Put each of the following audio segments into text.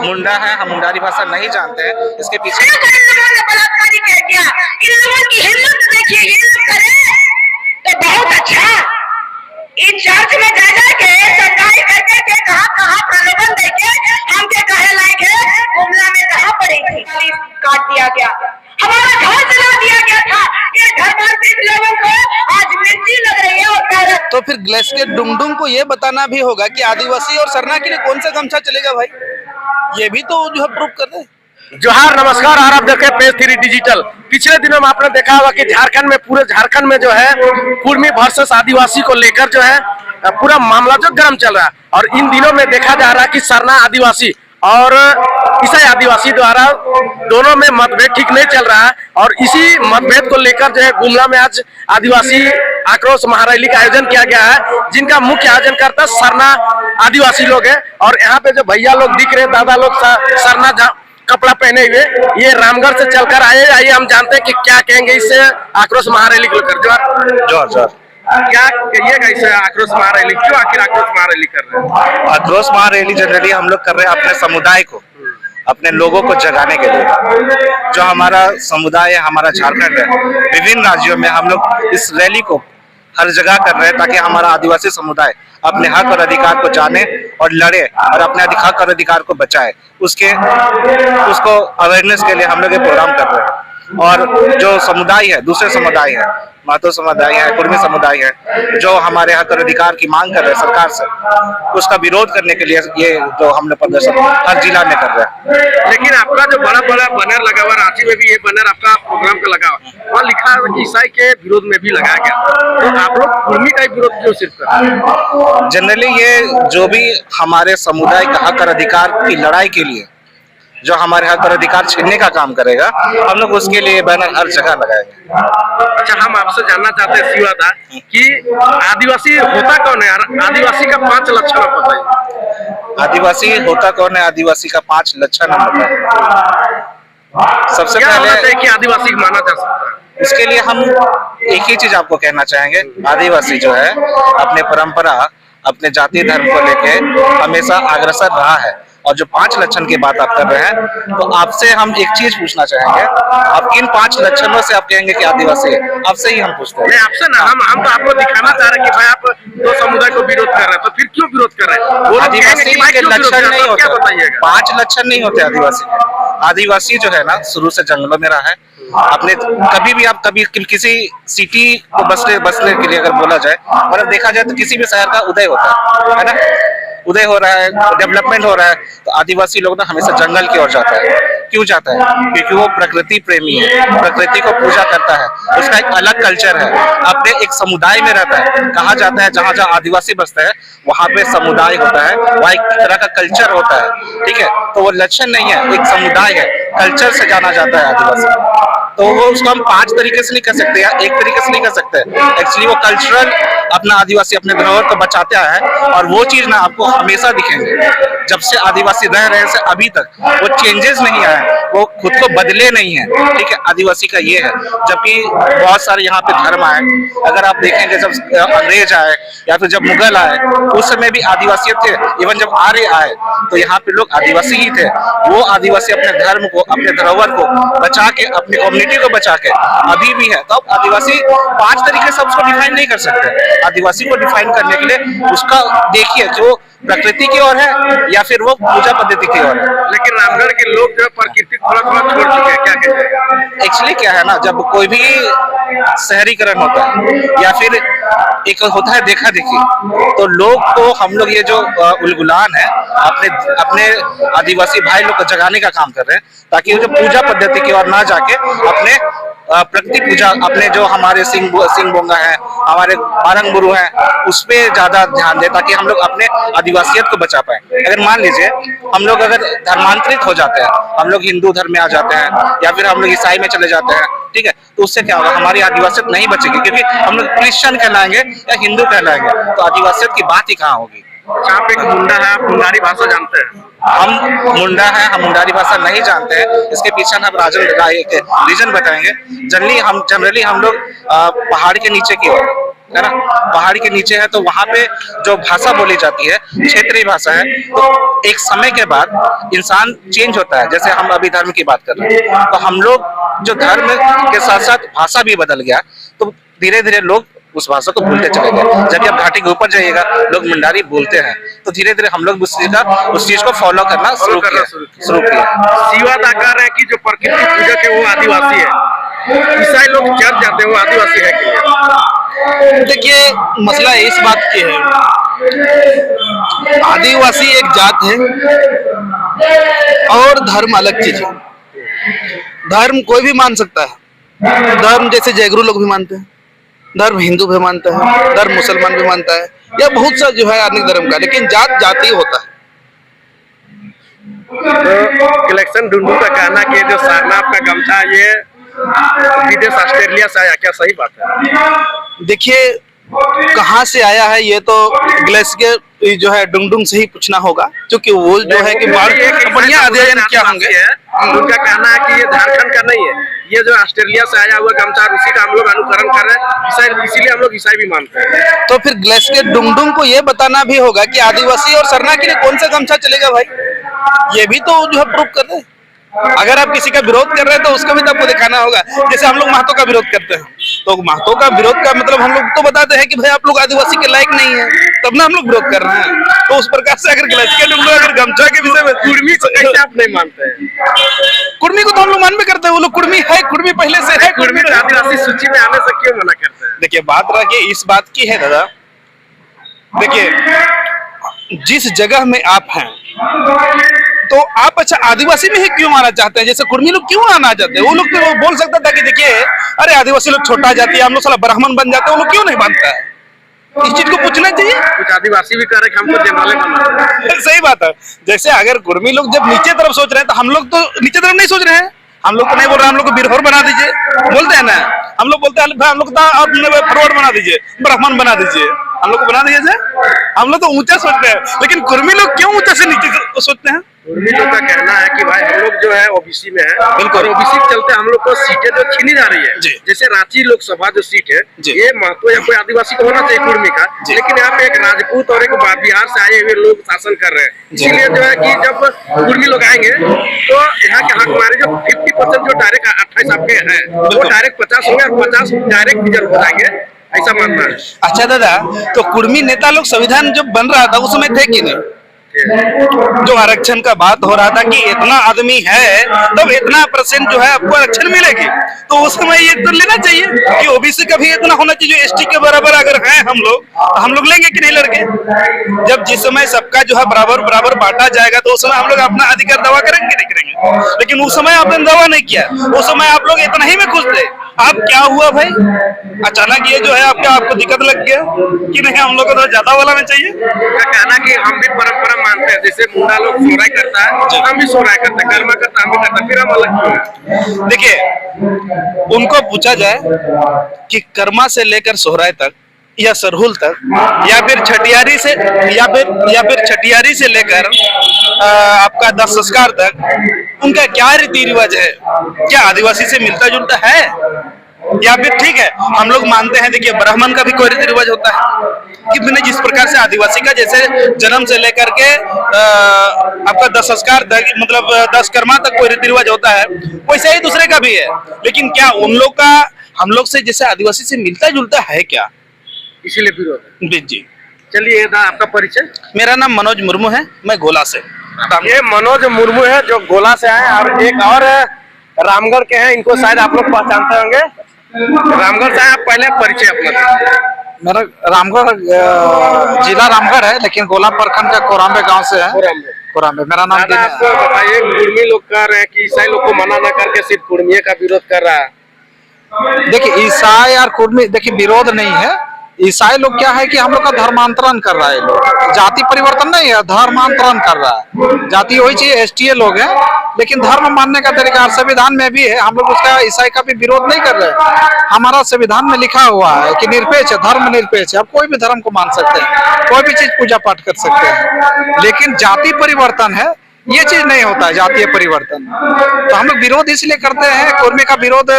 मुंडा है, हम मुंडारी भाषा नहीं जानते हैं। इसके पीछे बलात्कारी कह दिया, इन लोगों की हिम्मत देखिए, ये लोग करे तो बहुत अच्छा। इन चर्च में जा जाके सरकारी करके के कहाँ प्रलोभन देके हमके कहे लायक है, गुमला में कहाँ पड़ी थी, काट दिया गया, हमारा घर जला दिया गया था। ये धर्मांतरित लोगों को आज मिर्ची लग रही है। और तो फिर ग्लेस्के डुंगडुंग को ये बताना भी होगा कि आदिवासी और सरना के लिए कौन सा गमछा चलेगा भाई, ये भी तो जो है प्रूव कर दे। जोहार, नमस्कार, और आप देखें पेज 3 डिजिटल। पिछले दिनों में आपने देखा होगा कि झारखंड में, पूरे झारखंड में जो है कुर्मी वर्सेस आदिवासी को लेकर जो है पूरा मामला जो गर्म चल रहा है। और इन दिनों में देखा जा रहा है कि सरना आदिवासी और ईसाई आदिवासी द्वारा दोनों में मतभेद ठीक नहीं चल रहा है। और इसी मतभेद को लेकर जो है गुमला में आज आदिवासी आक्रोश महारैली का आयोजन किया गया है, जिनका मुख्य आयोजन करता सरना आदिवासी लोग है। और यहाँ पे जो भैया लोग दिख रहे, दादा लोग सरना कपड़ा पहने हुए, ये रामगढ़ से चलकर आए। आइए हम जानते हैं कि क्या कहेंगे इससे आक्रोश महारैली को लेकर। जोर क्या कहिएगा इस आक्रोश महारैली, क्यों आखिर आक्रोश महारैली कर रहे हैं? आक्रोश महारैली जनरली हम लोग कर रहे हैं अपने समुदाय को, अपने लोगों को जगाने के लिए। जो हमारा समुदाय है, हमारा झारखंड है, विभिन्न राज्यों में हम लोग इस रैली को हर जगह कर रहे हैं ताकि हमारा आदिवासी समुदाय अपने हक और अधिकार को जाने और लड़े और अपने हक और अधिकार को बचाए। उसको अवेयरनेस के लिए हम लोग ये प्रोग्राम कर रहे हैं। और जो समुदाय है, दूसरे समुदाय है, मातो समुदाय है, कुर्मी समुदाय है, जो हमारे हक और अधिकार की मांग कर रहे हैं सरकार से, उसका विरोध करने के लिए ये जो हम लोग प्रदर्शन हर जिला में कर रहे हैं। लेकिन आपका जो बड़ा बनर लगा हुआ, रांची में भी ये बनर आपका प्रोग्राम का लगा हुआ, वहाँ लिखा है कि ईसाई के विरोध में भी लगाया गया, तो आप लोग कुर्मी का विरोध क्यों सिर्फ कर रहे हैं? जनरली ये जो भी हमारे समुदाय का हक और अधिकार की लड़ाई के लिए जो हमारे हक और अधिकार छीनने का काम करेगा, हम लोग उसके लिए बैनर हर जगह लगाएंगे। अच्छा, हम आपसे जानना चाहते हैं शिवा दा कि आदिवासी होता कौन है? आदिवासी का 5 लक्षण आप बताइए। आदिवासी होता कौन है? आदिवासी का 5 लक्षण हम बताएं। सबसे पहले कि आदिवासी माना जा सकता है, उसके लिए हम एक ही चीज आपको कहना चाहेंगे। आदिवासी जो है अपने परंपरा, अपने जाति धर्म को लेके हमेशा अग्रसर रहा है। और जो 5 लक्षण की बात आप कर रहे हैं, तो आपसे हम एक चीज पूछना चाहेंगे, आप किन 5 लक्षणों से आप कहेंगे कि आदिवासी है? आपसे ही हम पूछते हैं। नहीं, आपसे ना, हम तो आपको दिखाना चाह रहे हैं कि भाई आप दो समुदाय को विरोध कर रहे हैं, तो फिर क्यों विरोध कर रहे हैं? आदिवासी के लक्षण नहीं होते, बताइएगा। 5 लक्षण नहीं होते आदिवासी के। आदिवासी जो है ना, शुरू से जंगलों में रहा है। अपने कभी भी आप किसी सिटी को बसने के लिए अगर बोला जाए, मतलब देखा जाए तो किसी भी शहर का उदय होता है ना, उदय हो रहा है, डेवलपमेंट हो रहा है, तो आदिवासी लोग ना हमेशा जंगल की ओर जाता है। क्यों जाता है? क्योंकि वो प्रकृति प्रेमी है, प्रकृति को पूजा करता है, उसका एक अलग कल्चर है, अपने एक समुदाय में रहता है। कहा जाता है जहाँ जहाँ आदिवासी बसता है वहाँ पे समुदाय होता है, वहाँ एक तरह का कल्चर होता है, ठीक है। तो वो लक्षण नहीं है, एक समुदाय है, कल्चर से जाना जाता है आदिवासी। तो वो उसको हम 5 तरीके से नहीं कर सकते या एक तरीके से नहीं कर सकते। एक्चुअली वो कल्चरल अपना आदिवासी अपने धरोहर को बचाता है, और वो चीज ना आपको हमेशा दिखेंगे। जब से आदिवासी रह रहे हैं अभी तक वो चेंजेस नहीं आए, वो खुद को बदले नहीं है, ठीक है। आदिवासी का ये है, जबकि बहुत सारे यहाँ पे धर्म आए। अगर आप देखेंगे जब अंग्रेज आए या फिर जब मुगल आए, उस समय भी आदिवासी थे। इवन जब आर्य आए तो यहाँ पे लोग आदिवासी ही थे। वो आदिवासी अपने धर्म को, अपने धरोहर को बचा के, अपनी कम्युनिटी को बचा के अभी भी है। तो अब आदिवासी 5 तरीके से उसको डिफाइन नहीं कर सकते। आदिवासी को डिफाइन करने के लिए उसका देखिए कि वो प्रकृति की ओर है या फिर वो पूजा पद्धति की ओर है। लेकिन रामगढ़ के लोग जो प्रकृति थोड़ा छोड़ चुके हैं, क्या कहते हैं? एक्चुअली क्या है ना, जब कोई भी शहरीकरण होता है या फिर एक होता है देखा देखी, तो लोग को हम लोग ये जो उलगुलान है अपने आदिवासी भाई लोग को जगाने का काम कर रहे हैं, ताकि वो जो पूजा पद्धति की ओर ना जाके अपने प्रकृति पूजा, अपने जो हमारे सिंह बोंगा है, हमारे बारंग बुरु है, उस पे ज्यादा ध्यान दे, ताकि हम लोग अपने आदिवासियत को बचा पाए। अगर मान लीजिए हम लोग अगर धर्मांतरित हो जाते हैं, हम लोग हिंदू धर्म में आ जाते हैं या फिर हम लोग ईसाई में चले जाते हैं, ठीक है, तो उससे क्या होगा? हमारी आदिवासियत नहीं बचेगी, क्योंकि हम लोग क्रिश्चियन कहलाएंगे या हिंदू कहलाएंगे, तो आदिवासियत की बात ही कहाँ होगी। आप एक मुंडा है, आप मुंडारी भाषा जानते हैं? हम मुंडा है, हम मुंडारी भाषा नहीं जानते हैं। इसके पीछे हम रीजन बताएंगे। जनरली हम लोग पहाड़ के नीचे की ओर है ना, पहाड़ी के नीचे है, तो वहां पे जो भाषा बोली जाती है क्षेत्रीय भाषा है, तो एक समय के बाद इंसान चेंज होता है। जैसे हम अभी धर्म की बात कर रहे हैं, तो हम लोग जो धर्म के साथ साथ भाषा भी बदल गया, तो धीरे धीरे लोग उस भाषा को भूलते चले गए। जब आप घाटी के ऊपर जाइएगा, लोग मुंडारी बोलते हैं, तो धीरे धीरे हम लोग उस चीज को फॉलो करना शुरू किया। शिवा दाकार है कि जो प्रकृति पूजक है वो आदिवासी है, ईसाई लोग चर्च जाते हैं वो आदिवासी है कि? देखिए, मसला इस बात की है, आदिवासी एक जात है और धर्म अलग चीज है। धर्म कोई भी मान सकता है, धर्म जैसे जयगुरु लोग भी मानते हैं, धर्म हिंदू भी मानता है, धर्म मुसलमान भी मानता है, या बहुत सा जो है अनेक धर्म का, लेकिन जात जाति होता है। तो कलेक्शन ढूंढू का कहना कि जो सारनाथ का गमछा ये विदेश ऑस्ट्रेलिया से आया, क्या सही बात है? देखिए, कहाँ से आया है ये तो ग्लेशियर जो है डुंगडुंग से ही पूछना होगा, क्योंकि वो जो है कि बढ़िया अध्ययन क्या होंगे। उनका कहना है कि ये झारखंड का नहीं है, ये जो ऑस्ट्रेलिया से आया हुआ गमछा, उसी का हम लोग अनुकरण कर रहे हैं, ईसाई, इसीलिए हम लोग ईसाई भी मानते हैं। तो फिर ग्लेशियर डुंगडुंग को ये बताना भी होगा कि आदिवासी और सरना के लिए कौन सा गमछा चलेगा भाई, ये भी तो जो है प्रूव कर रहे हैं। अगर आप किसी का विरोध कर रहे हैं तो उसका भी तो आपको दिखाना होगा। जैसे हम लोग महतो का विरोध करते हैं, तो महतो का विरोध का मतलब हम लोग तो बताते हैं कि भाई आप लोग आदिवासी के लायक नहीं है, तब ना हम लोग विरोध कर रहे हैं। तो उस प्रकार से अगर ग्लेशियर डुंगडुंग अगर गमछा के विषय में कुर्मी को कैसे आप नहीं मानते हैं? कुर्मी को तो हम लोग मान भी करते हैं, वो लोग कुर्मी है, कुर्मी पहले से है, कुर्मी तो आदिवासी सूची में आने से क्यों मना करते हैं? देखिए, बात रखिए इस बात की है दादा, देखिए जिस जगह में आप हैं तो आप अच्छा आदिवासी में ही क्यों आना चाहते हैं? जैसे कुर्मी लोग क्यों आना चाहते हैं? वो लोग तो बोल सकता था कि देखिए अरे आदिवासी लोग छोटा जाति है, हम लोग साला ब्राह्मण बन जाते हैं, वो लोग क्यों नहीं बनता है? इस चीज को पूछना चाहिए। कुछ आदिवासी भी कह रहे हैं कि हमको जयमाले बनाना। सही बात है। जैसे अगर कुर्मी लोग जब नीचे तरफ सोच रहे हैं तो हम लोग तो नीचे तरफ नहीं सोच रहे हैं। हम लोग को नहीं बोल रहे, हम लोग को बिरहोर बना दीजिए, बोलते हैं ना। हम लोग बोलते हैं हम लोग फॉरवर्ड बना दीजिए, ब्राह्मण बना दीजिए, हम लोग को बना दीजिए। हम लोग तो ऊंचा सोचते हैं, लेकिन कुर्मी लोग क्यों ऊंचा से नीचे सोचते हैं? कुर्मी लोग का कहना है कि भाई हम लोग जो है ओबीसी में है, बिल्कुल। ओबीसी के चलते हम लोग को सीटें जो छीनी जा रही है। जी। जैसे रांची लोकसभा जो सीट है, ये महतो या कोई आदिवासी को होना चाहिए कुर्मी का, लेकिन यहाँ पे एक राजपूत और एक बिहार से आए हुए लोग शासन कर रहे हैं। इसीलिए जो है कि जब कुर्मी लोग आएंगे तो यहाँ के हमारे जो 50% जो डायरेक्ट 28 आपके हैं, वो डायरेक्ट 50 होंगे और 50 डायरेक्ट रिजर्व हो जाएंगे, ऐसा मानना है। अच्छा दादा, तो कुर्मी नेता लोग संविधान जब बन रहा था उस समय थे कि नहीं? जो आरक्षण का बात हो रहा था कि इतना आदमी है तब इतना % जो है आपको आरक्षण मिलेगी, तो उस समय ये तो लेना चाहिए कि ओबीसी का भी इतना होना चाहिए जो एसटी के बराबर अगर हैं हम लोग, तो हम लोग लेंगे कि नहीं लड़के? जब जिस समय सबका जो है बराबर बराबर बांटा जाएगा तो उस समय हम लोग अपना अधिकार दावा करेंगे नहीं करेंगे? लेकिन उस समय आपने दावा नहीं किया, उस समय आप लोग इतना ही में खुश थे। अब क्या हुआ भाई, अचानक ये जो है आपको दिक्कत लग गया कि नहीं हम लोग को तो ज्यादा वाला में चाहिए? उनका कहना कि हम भी परंपरा मानते हैं, जैसे मुंडा लोग सोहराय करता है हम भी सोहराय करते हैं, कर्मा करता हम भी करते हैं, फिर हम अलग क्यों हैं? देखिए, उनको पूछा जाए कि कर्मा से लेकर सोहराय तक या सरहुल तक या फिर छठियारी से छठियारी से लेकर आपका दाह संस्कार तक उनका क्या रीति रिवाज है? क्या आदिवासी से मिलता जुलता है? या फिर ठीक है हम लोग मानते हैं, देखिए ब्राह्मण का भी कोई रीति रिवाज होता है कि मैंने जिस प्रकार से आदिवासी का जैसे जन्म से लेकर के आपका दाह संस्कार तक मतलब 10 कर्मा तक कोई रीति रिवाज होता है, वैसे ही दूसरे का भी है। लेकिन क्या उन लोग का हम लोग से जैसे आदिवासी से मिलता जुलता है क्या? इसीलिए विरोध है। जी। चलिए आपका परिचय। मेरा नाम मनोज मुर्मू है, मैं गोला से। ये मनोज मुर्मू है जो गोला से आए, और एक और रामगढ़ के हैं, इनको शायद आप लोग पहचानते होंगे। रामगढ़ से आप पहले परिचय अपना। मेरा रामगढ़ जिला रामगढ़ है, लेकिन गोला प्रखंड का कोराम्बे गांव से है। कोराम्बे मेरा नाम। आपको बताइए, कुर्मी लोग कह रहे हैं कि ईसाई लोग को मना न करके सिर्फ कुर्मी का विरोध कर रहा है। देखिए ईसाई और कुर्मी, देखिए विरोध नहीं है। ईसाई लोग क्या है कि हम लोग का धर्मांतरण कर रहा है, लोग जाति परिवर्तन नहीं है, धर्मांतरण कर रहा है। जाति वही चाहिए, एसटीए लोग हैं, लेकिन धर्म मानने का तरीका संविधान में भी है। हम लोग उसका ईसाई का भी विरोध नहीं कर रहे। हमारा संविधान में लिखा हुआ है कि निरपेक्ष है, धर्म निरपेक्ष है। आप कोई भी धर्म को मान सकते हैं, कोई भी चीज पूजा पाठ कर सकते हैं, लेकिन जाति परिवर्तन है, ये चीज नहीं होता है जातीय परिवर्तन। तो हम लोग विरोध इसलिए करते हैं, कुर्मी का विरोध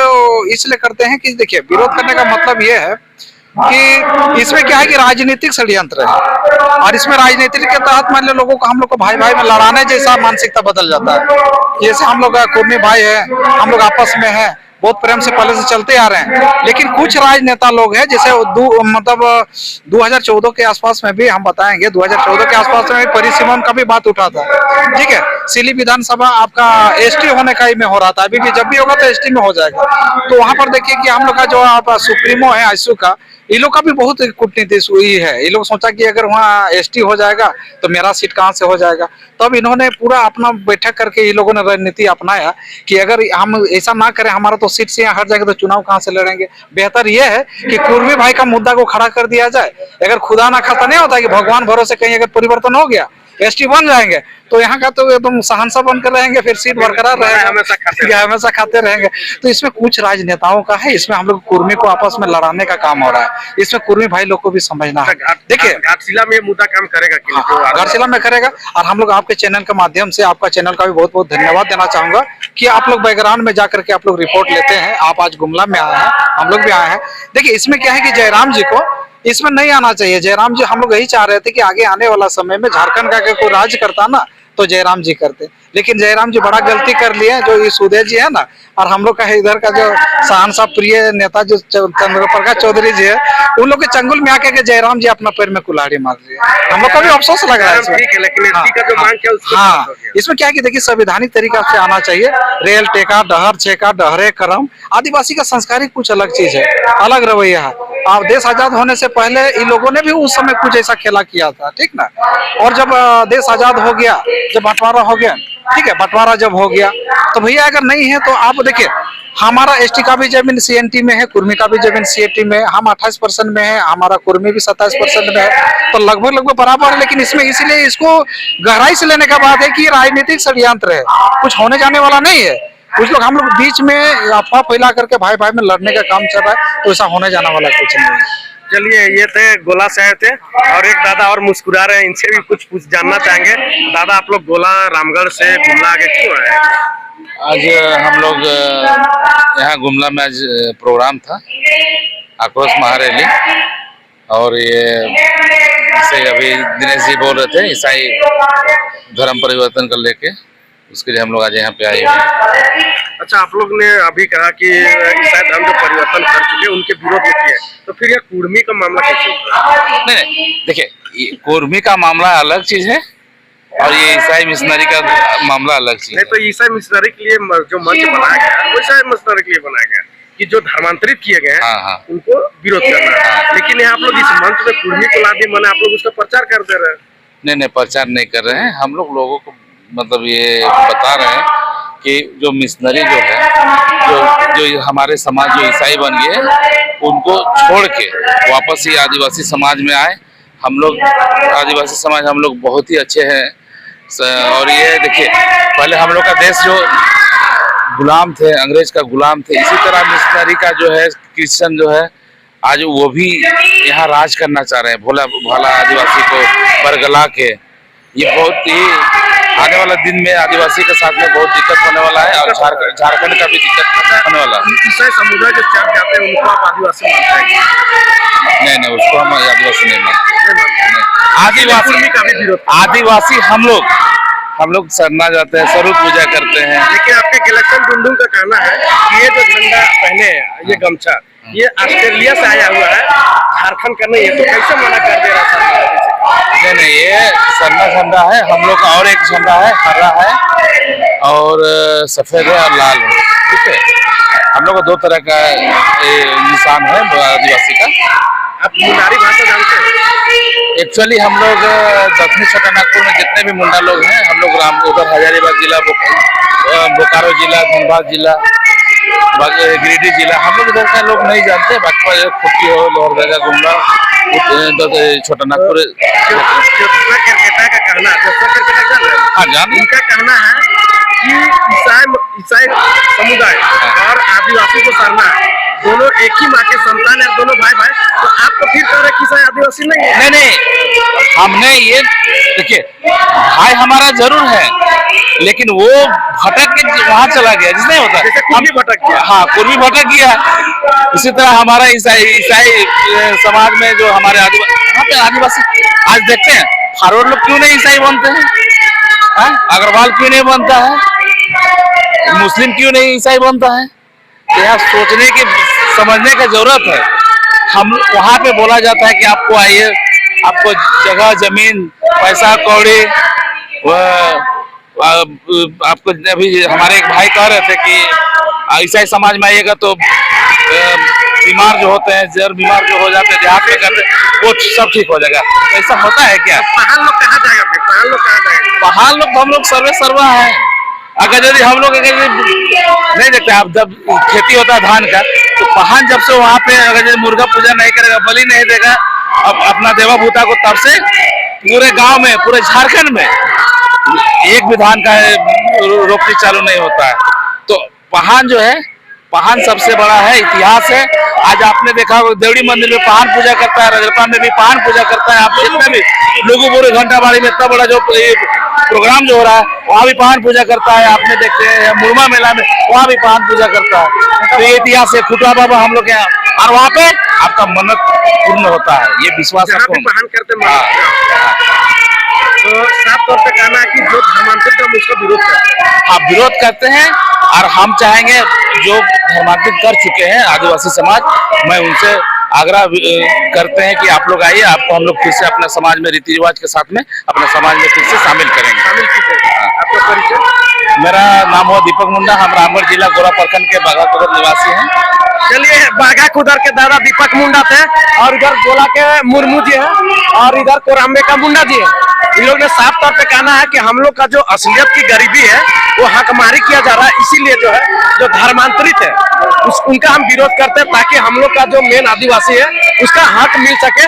इसलिए करते हैं कि देखिए विरोध करने का मतलब ये है कि इसमें क्या है कि राजनीतिक षड्यंत्र है, और इसमें राजनीति के तहत मान लो लोगों को, हम लोग को भाई भाई में लड़ाने जैसा मानसिकता बदल जाता है। जैसे हम लोग कुर्मी भाई है, हम लोग आपस में हैं, बहुत प्रेम से पहले से चलते आ रहे हैं, लेकिन कुछ राजनेता लोग हैं, जैसे मतलब 2014 के आसपास में भी हम बताएंगे, 2014 के आसपास में परिसीमन का भी बात उठा था, ठीक है। सिली विधानसभा आपका एसटी होने का ही में हो रहा था, अभी भी जब भी होगा तो एसटी में हो जाएगा। तो वहां पर देखिए कि हम लोग का जो आप सुप्रीमो है आईसू का, ये लोग का भी बहुत कूटनीति हुई है। ये लोग सोचा कि अगर वहाँ एसटी हो जाएगा तो मेरा सीट कहाँ से हो जाएगा। तब इन्होंने पूरा अपना बैठक करके ये लोगों ने रणनीति अपनाया कि अगर हम ऐसा ना करें, हमारा तो सीट से यहाँ हट जाएगा तो चुनाव कहाँ से लड़ेंगे। बेहतर यह है कि कुर्मी भाई का मुद्दा को खड़ा कर दिया जाए। अगर खुदा ना खाता नहीं होता कि भगवान भरोसे कहीं अगर परिवर्तन हो गया, एसटी बन जाएंगे, तो यहाँ का तो एकदम शहंशाह बनकर रहेंगे, फिर सीट बरकरार रहेगा, हमेशा खाते रहेंगे। तो इसमें कुछ राजनेताओं का है, इसमें हम लोग कुर्मी को आपस में लड़ाने का काम हो रहा है। इसमें कुर्मी भाई लोग को भी समझना है। देखिए घाटशिला में मुद्दा काम करेगा कि नहीं? घाटशिला में करेगा। और हम लोग आपके चैनल के माध्यम से, आपका चैनल का भी बहुत बहुत धन्यवाद देना चाहूंगा कि आप लोग बैकग्राउंड में जाकर के आप लोग रिपोर्ट लेते हैं। आप आज गुमला में आए हैं, हम लोग भी आए हैं। देखिए इसमें क्या है कि जयराम जी को इसमें नहीं आना चाहिए। जयराम जी, हम लोग यही चाह रहे थे कि आगे आने वाला समय में झारखंड का कोई राज करता ना तो जयराम जी करते, लेकिन जयराम जी बड़ा गलती कर लिए। जो ये सुदे जी है ना, और हम लोग का इधर का जो शहंशाह प्रिय नेता जो चंद्रप्रकाश चौधरी जी है, उन लोग के चंगुल में आके के जयराम जी अपना पैर में कुल्हाड़ी मार दिए। हम लोग का भी अफसोस लग रहा है इसमें। हाँ, इसमें क्या है कि देखिए संवैधानिक तरीका से आना चाहिए। रेल टेका, डहर छेका, डहरे करम, आदिवासी का संस्कारी कुछ अलग चीज है, अलग रवैया है। और देश आजाद होने से पहले इन लोगों ने भी उस समय कुछ ऐसा खेला किया था, ठीक ना। और जब देश आजाद हो गया, जब बंटवारा हो गया, ठीक है, बंटवारा जब हो गया तो भैया अगर नहीं है तो आप देखिए, हमारा एसटी का भी जमीन सीएनटी में है, कुर्मी का भी जमीन सीएनटी में है, हम 28% में है, हमारा कुर्मी भी 27% में है, तो लगभग बराबर है। लेकिन इसमें इसीलिए इसको गहराई से लेने का बात है कि राजनीतिक षड्यंत्र है, कुछ होने जाने वाला नहीं है। कुछ लोग हम लोग बीच में अफवाह फैला करके भाई भाई में लड़ने का काम चल रहा है, तो ऐसा होने जाने वाला कुछ नहीं है। चलिए, ये थे गोला से आए थे, और एक दादा और मुस्कुरा रहे हैं, इनसे भी कुछ जानना चाहेंगे। दादा, आप लोग गोला रामगढ़ से गुमला आगे क्यों आए? आज हम लोग यहाँ गुमला में आज प्रोग्राम था, आक्रोश महारैली, और ये से अभी दिनेश जी बोल रहे थे ईसाई धर्म परिवर्तन कर लेके, उसके लिए हम लोग आज यहाँ पे आए हैं। अच्छा, आप लोग ने अभी कहा कि ईसाई धर्म जो परिवर्तन कर चुके उनके विरोध में किए, तो फिर ये कुर्मी का मामला कैसे हुआ? नहीं, देखिए कुर्मी का मामला अलग चीज है और ये ईसाई मिशनरी का मामला अलग चीज है। नहीं, तो ईसाई मिशनरी के लिए जो मंच बनाया गया वो ईसाई मिशनरी के लिए बनाया गया कि जो धर्मांतरित किए गए हैं उनको विरोध करना है। लेकिन यहाँ आप लोग इस मंच में कुर्मी को ला दिए, माने आप लोग उसका प्रचार कर दे रहे हैं। नहीं, प्रचार नहीं कर रहे हैं। हम लोग लोगों को मतलब ये बता रहे हैं कि जो मिशनरी जो है, जो हमारे समाज जो ईसाई बन गए, उनको छोड़ के वापस ही आदिवासी समाज में आए। हम लोग आदिवासी समाज हम लोग बहुत ही अच्छे हैं। और ये देखिए, पहले हम लोग का देश जो गुलाम थे, अंग्रेज का गुलाम थे, इसी तरह मिशनरी का जो है, क्रिश्चियन जो है, आज वो भी यहाँ राज करना चाह रहे हैं, भोला भाला आदिवासी को बरगला के। ये बहुत ही आने वाला दिन में आदिवासी के साथ में बहुत दिक्कत होने वाला है, और झारखंड का भी दिक्कत होने वाला है। ईसाई समुदाय जो चर्च जाते हैं उनको आप आदिवासी मानते हैं? नहीं, उसको हम आदिवासी नहीं मानते। आदिवासी हम लोग सरना जाते हैं, स्वरूप पूजा करते हैं। लेकिन आपके गिलक्शन डुंडुम का कहना है कि ये जो झंडा पहने हैं, ये गमछा, ये ऑस्ट्रेलिया से आया हुआ है, झारखंड का नहीं है, तो कैसे मना कर दे रहा था? नहीं, ये सरना झंडा है। हम लोग का और एक झंडा है, हरा है और सफेद है और लाल है, ठीक है। हम लोग को दो तरह का निशान है आदिवासी का। आप मुंडारी भाषा जानते हैं? एक्चुअली हम लोग दक्षिणी छोटानागपुर में जितने भी मुंडा लोग हैं, हम लोग उधर हजारीबाग जिला, बोकारो जिला, धनबाद जिला, गिरिडीह जिला, हम लोग इधर का लोग नहीं जानते। बाकी खुट्टी हो, लोहरदगा, गुमला, छोटानागपुर का कहना है, उनका कहना है कि ईसाई समुदाय और आदिवासी को सरना है, दोनों एक ही माँ के संतान है, दोनों भाई भाई। तो आप तो फिर कह रहे कि ईसाई आदिवासी नहीं है? नहीं, हमने ये देखिए, भाई हमारा जरूर है, लेकिन वो भटक के वहां चला गया, जिसने होता जैसे कुर्मी भटक गया। हाँ, कुर्मी भटक गया। इसी तरह हमारा ईसाई समाज में जो हमारे आदिवासी आज देखते हैं, फारवर्ड लोग क्यों नहीं ईसाई बनते हैं? अग्रवाल क्यों नहीं बनता है? मुस्लिम क्यों नहीं ईसाई बनता है? यह सोचने की समझने का जरूरत है। हम वहाँ पे बोला जाता है कि आपको आइए, आपको जगह जमीन पैसा कौड़ी, आपको अभी हमारे एक भाई कह रहे थे कि ईसाई समाज में आइएगा तो बीमार जो होते हैं, जर बीमार जो हो जाते हैं देहात में करते, वो सब ठीक हो जाएगा। ऐसा होता है क्या? पहाड़ लोग कहाँ जाएगा फिर? पहाड़ लोग कहाँ जाएगा? पहाड़ लोग तो हम लोग सर्वा है। अगर यदि हम लोग नहीं देखते, आप जब खेती होता है धान का, तो पहाड़ जब से वहाँ पे अगर मुर्गा पूजा नहीं करेगा, बलि नहीं देगा अब अपना देवा भूता को, तब से पूरे गांव में, पूरे झारखंड में एक भी धान का रोपनी चालू नहीं होता है। तो पहाड़ जो है, पहाड़ सबसे बड़ा है, इतिहास है। आज आपने देखा देवड़ी मंदिर में पहाड़ पूजा करता है, रजरप्पा में भी पहाड़ पूजा करता है। आप जितने भी लोगों पूरे घंटाबाड़ी में इतना बड़ा जो प्रोग्राम जो हो रहा है, वहाँ भी पहाड़ पूजा करता है। आपने देखते हैं मुरमा मेला में वहाँ भी पहाड़ पूजा करता है। तो ये इतिहास है, खुटवा बाबा हम लोग यहाँ, और वहाँ पे आपका मन्नत पूर्ण होता है, ये विश्वास है। पहाड़ करते तो साफ तौर पे कहना है कि जो धर्मांतरित है उसका विरोध करते हैं। आप विरोध करते हैं, और हम चाहेंगे जो धर्मांतरित कर चुके हैं आदिवासी समाज, मैं उनसे आग्रह करते हैं कि आप लोग आइए, आपको हम लोग फिर से अपने समाज में रीति रिवाज के साथ में अपने समाज में फिर से शामिल करेंगे। आपका परिचय? मेरा नाम हो दीपक मुंडा, हम रामगढ़ जिला गोरा प्रखंड के बाघाकुदर निवासी हैं। चलिए, बाघाकुदर के दादा दीपक मुंडा थे, और इधर गोला के मुर्मू जी है, और इधर कोराम्बे का मुंडा जी है। इन लोग ने साफ तौर पे कहना है कि हम लोग का जो असलियत की गरीबी है वो हकमारी किया जा रहा है, इसीलिए जो है जो धर्मांतरित है उनका हम विरोध करते हैं, ताकि हम लोग का जो मेन आदिवासी है उसका हक मिल सके।